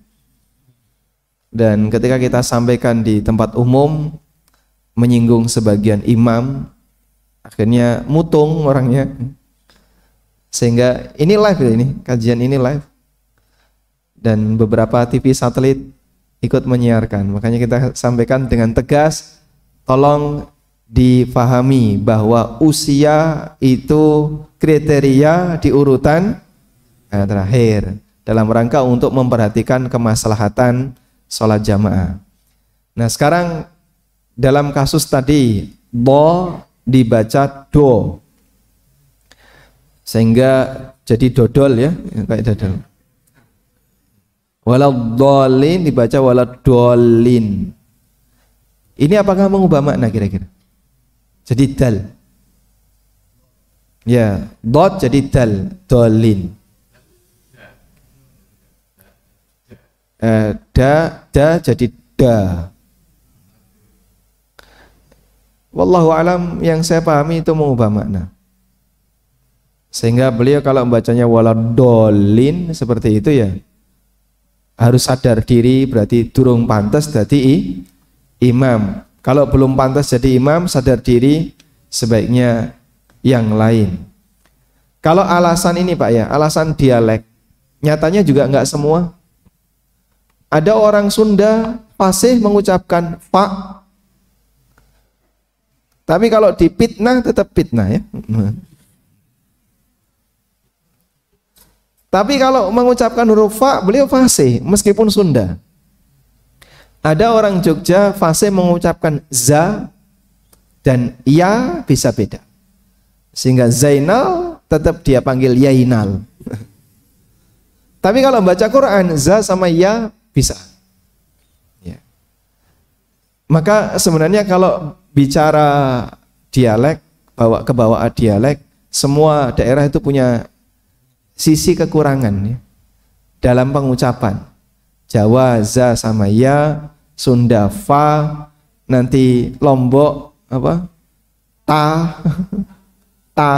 Dan ketika kita sampaikan di tempat umum menyinggung sebagian imam, akhirnya mutung orangnya. Sehingga ini live ya, ini kajian ini live. Dan beberapa TV satelit ikut menyiarkan. Makanya kita sampaikan dengan tegas, tolong difahami bahwa usia itu kriteria di urutan terakhir dalam rangka untuk memperhatikan kemaslahatan sholat jamaah. Nah sekarang dalam kasus tadi do dibaca do sehingga jadi dodol ya, kayak dodol. Waladhdallin dibaca waladdallin. Ini apakah mengubah makna kira-kira? Jadi dal. Ya, dot jadi dal, dolin. Da jadi da. Wallahu alam, yang saya pahami itu mengubah makna. Sehingga beliau kalau membacanya waladolin seperti itu ya harus sadar diri, berarti durung pantas jadi imam. Kalau belum pantas jadi imam, sadar diri, sebaiknya yang lain. Kalau alasan ini Pak ya, alasan dialek, nyatanya juga enggak semua. Ada orang Sunda fasih mengucapkan fa, tapi kalau dipitnah tetap pitnah ya. Tapi kalau mengucapkan huruf fa, beliau fasih meskipun Sunda. Ada orang Jogja fasih mengucapkan za dan ya bisa beda. Sehingga Zainal tetap dia panggil Yainal. Tapi kalau baca Quran, za sama ya bisa. Ya. Maka sebenarnya kalau bicara dialek, bawa ke bawah dialek, semua daerah itu punya sisi kekurangan ya, dalam pengucapan. Jawa za sama ya, Sunda fa, nanti Lombok apa? Ta, ta,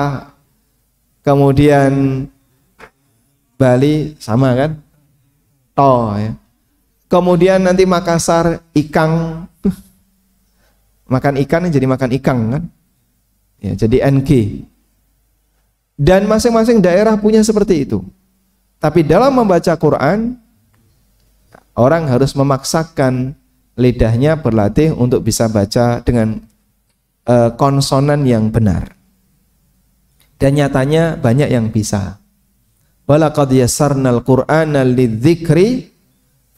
kemudian Bali sama kan? To ya. Kemudian nanti Makassar ikang, makan ikan jadi makan ikang kan? Ya, jadi NG. Dan masing-masing daerah punya seperti itu. Tapi dalam membaca Quran, orang harus memaksakan lidahnya berlatih untuk bisa baca dengan konsonan yang benar. Dan nyatanya banyak yang bisa. Walaqad yassarnal Qur'ana lidzikri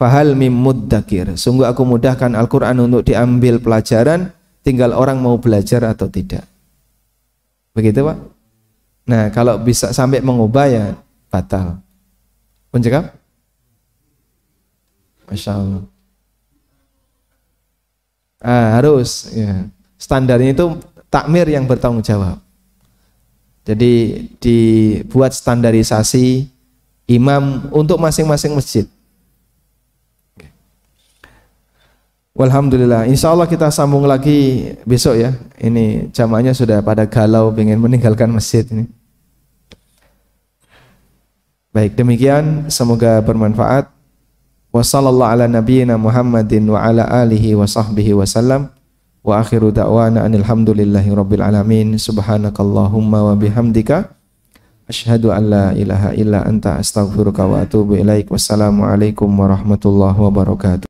fahal mim muddakir. Sungguh aku mudahkan Al-Quran untuk diambil pelajaran, tinggal orang mau belajar atau tidak. Begitu Pak? Nah kalau bisa sampai mengubah ya batal. Pencegah? Masya Allah. Harus ya. Standarnya itu takmir yang bertanggung jawab. Jadi dibuat standarisasi imam untuk masing-masing masjid. Walhamdulillah, insya Allah kita sambung lagi besok ya. Ini jamaahnya sudah pada galau pengen meninggalkan masjid ini. Baik, demikian semoga bermanfaat. Wassallallahu ala nabiyyina Muhammadin wa ala alihi wa sahbihi wasallam. Wa akhiru da'wana anil hamdulillahi rabbil alamin. Subhanakallahumma wa bihamdika asyhadu an la ilaha illa anta astaghfiruka wa atubu ilaik. Wassalamualaikum warahmatullahi wabarakatuh.